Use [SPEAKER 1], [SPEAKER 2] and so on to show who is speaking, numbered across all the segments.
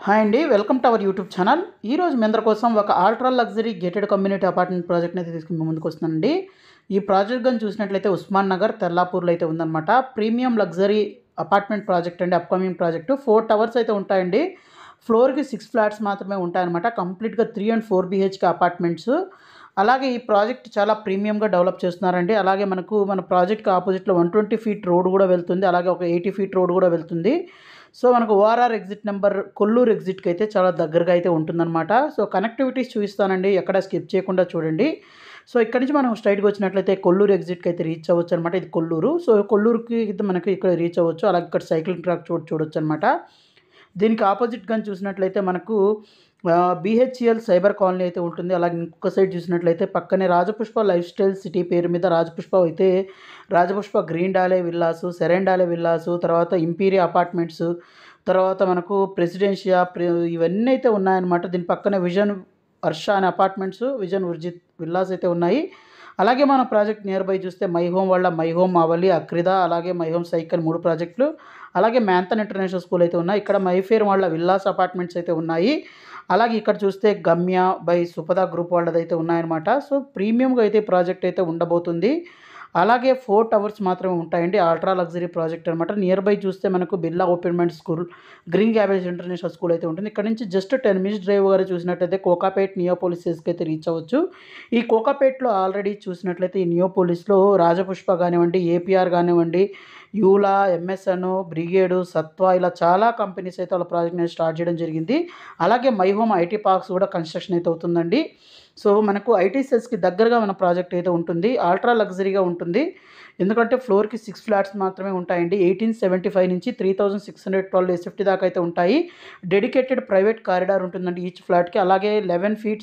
[SPEAKER 1] Hi అండి, welcome to our YouTube channel. ఈరోజు మీ అందరి కోసం ఒక ultra luxury gated community apartment ప్రాజెక్ట్ని అయితే తీసుకుని ముందుకు వస్తున్నానండి. ఈ ప్రాజెక్ట్ కానీ చూసినట్లయితే ఉస్మాన్ నగర్ తెల్లాపూర్లో అయితే ఉందన్నమాట. ప్రీమియం లగ్జరీ అపార్ట్మెంట్ ప్రాజెక్ట్ అండి, అప్కమింగ్ ప్రాజెక్టు. 4 టవర్స్ అయితే ఉంటాయండి. ఫ్లోర్కి 6 ఫ్లాట్స్ మాత్రమే ఉంటాయన్నమాట. కంప్లీట్గా 3 and 4 BHK అపార్ట్మెంట్స్. అలాగే ఈ ప్రాజెక్ట్ చాలా ప్రీమియంగా డెవలప్ చేస్తున్నారండి. అలాగే మన ప్రాజెక్ట్కి ఆపోజిట్లో 120 feet రోడ్ కూడా వెళ్తుంది. అలాగే ఒక 80 feet రోడ్ కూడా వెళ్తుంది. సో మనకు ఓఆర్ఆర్ ఎగ్జిట్ నెంబర్ కొల్లూరు ఎగ్జిట్కి అయితే చాలా దగ్గరగా అయితే ఉంటుందన్నమాట. సో కనెక్టివిటీస్ చూపిస్తానండి, ఎక్కడ స్కిప్ చేయకుండా చూడండి. సో ఇక్కడ నుంచి మనం స్ట్రైట్గా వచ్చినట్లయితే కొల్లూరు ఎగ్జిట్కి అయితే రీచ్ అవ్వచ్చు అనమాట. ఇది కొల్లూరు. సో కొల్లూరుకి అయితే మనకి ఇక్కడ రీచ్ అవ్వచ్చు. అలాగే ఇక్కడ సైక్లింగ్ ట్రాక్ చూడొచ్చు అనమాట. దీనికి ఆపోజిట్గా చూసినట్లయితే మనకు BHEL సైబర్ కాలనీ అయితే ఉంటుంది. అలాగే ఇంకొక సైడ్ చూసినట్లయితే పక్కనే రాజపుష్ప లైఫ్ స్టైల్ సిటీ పేరు మీద Rajapushpa Green Dale villas, Serene Dale villas, తర్వాత ఇంపీరియా అపార్ట్మెంట్స్, తర్వాత మనకు ప్రెసిడెన్షియా ఇవన్నీ అయితే ఉన్నాయన్నమాట. దీని పక్కనే విజన్ వర్ష అనే అపార్ట్మెంట్స్, విజన్ ఉర్జిత్ విల్లాస్ అయితే ఉన్నాయి. అలాగే మన ప్రాజెక్ట్ నియర్ బై చూస్తే మై హోమ్ వాళ్ళ మై హోమ్ అవలి అక్రిదా, అలాగే మై హోమ్ సైకిల్ 3 ప్రాజెక్టులు, అలాగే మ్యాంథన్ ఇంటర్నేషనల్ స్కూల్ అయితే ఉన్నాయి. ఇక్కడ మైఫేర్ వాళ్ళ విల్లాస్ అపార్ట్మెంట్స్ అయితే ఉన్నాయి. అలాగే ఇక్కడ చూస్తే గమ్య బై సుపద గ్రూప్ వాళ్ళది అయితే ఉన్నాయన్నమాట. సో ప్రీమియంగా అయితే ప్రాజెక్ట్ అయితే ఉండబోతుంది. అలాగే 4 టవర్స్ మాత్రమే ఉంటాయండి. అల్ట్రా లగ్జరీ ప్రాజెక్ట్ అనమాట. నియర్ బై చూస్తే మనకు Birla Open Minds school, green cabbage international school అయితే ఉంటుంది. ఇక్కడ నుంచి జస్ట్ 10 minutes డ్రైవ్ గారు చూసినట్లయితే కోకాపేట్ నియోపోలిసెస్కి అయితే రీచ్ అవ్వచ్చు. ఈ కోకాపేట్లో ఆల్రెడీ చూసినట్లయితే ఈ నియోపోలిస్లో రాజపుష్ప కానివ్వండి, ఏపీఆర్ కానివ్వండి, యూలా, ఎంఎస్ఎన్, బ్రిగేడు, సత్వా ఇలా చాలా కంపెనీస్ అయితే వాళ్ళ ప్రాజెక్ట్ని స్టార్ట్ చేయడం జరిగింది. అలాగే మై హోమ్ ఐటీ పార్క్స్ కూడా కన్స్ట్రక్షన్ అయితే అవుతుందండి. సో మనకు ఐటీ సెల్స్కి దగ్గరగా మన ప్రాజెక్ట్ అయితే ఉంటుంది. అల్ట్రా లగ్జరీగా ఉంటుంది. ఎందుకంటే ఫ్లోర్కి 6 ఫ్లాట్స్ మాత్రమే ఉంటాయండి. 1875 నుంచి 3612 SFT దాకా అయితే ఉంటాయి. డెడికేటెడ్ ప్రైవేట్ కారిడార్ ఉంటుందండి ఈచ్ ఫ్లాట్కి. అలాగే 11 feet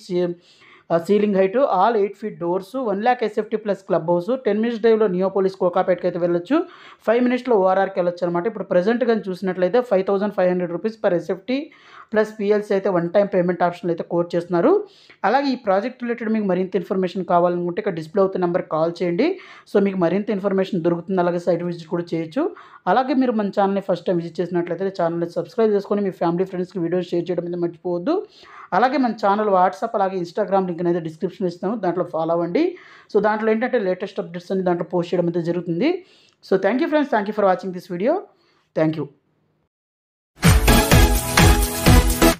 [SPEAKER 1] ceiling height, all 8 feet doors, 1 lakh SFT plus club house. 10 minutes డ్రైవ్లో నియోపోలిస్ కోకాపేట్కి అయితే వెళ్ళొచ్చు. 5 minutesలో ఓఆర్ఆర్కి వెళ్ళొచ్చు అనమాట. ఇప్పుడు ప్రజెంట్గా చూసినట్లయితే 5500 rupees per SFT plus PLC అయితే 1 time పేమెంట్ ఆప్షన్లు అయితే కోట్ చేస్తున్నారు. అలాగే ఈ ప్రాజెక్ట్ రిలేటెడ్ మీకు మరింత ఇన్ఫర్మేషన్ కావాలనుకుంటే ఇక్కడ డిస్ప్లే అవుతున్న నెంబర్కి కాల్ చేయండి. సో మీకు మరింత ఇన్ఫర్మేషన్ దొరుకుతుంది. అలాగే సైట్ విజిట్ కూడా చేయొచ్చు. అలాగే మీరు మన ఛానల్ని ఫస్ట్ టైం విజిట్ చేసినట్లయితే ఛానల్ని సబ్స్క్రైబ్ చేసుకొని మీ ఫ్యామిలీ ఫ్రెండ్స్కి వీడియోస్ షేర్ చేయడం మీద మర్చిపోవద్దు. అలాగే మన ఛానల్ వాట్సాప్ అలాగే ఇన్స్టాగ్రామ్ లింక్ అయితే డిస్క్రిప్షన్ ఇస్తాము, దాంట్లో ఫాలో అవ్వండి. సో దాంట్లో ఏంటంటే లేటెస్ట్ అప్డేట్స్ అన్ని దాంట్లో పోస్ట్ చేయడం అయితే జరుగుతుంది. So thank you friends, thank you for watching this video. Thank you.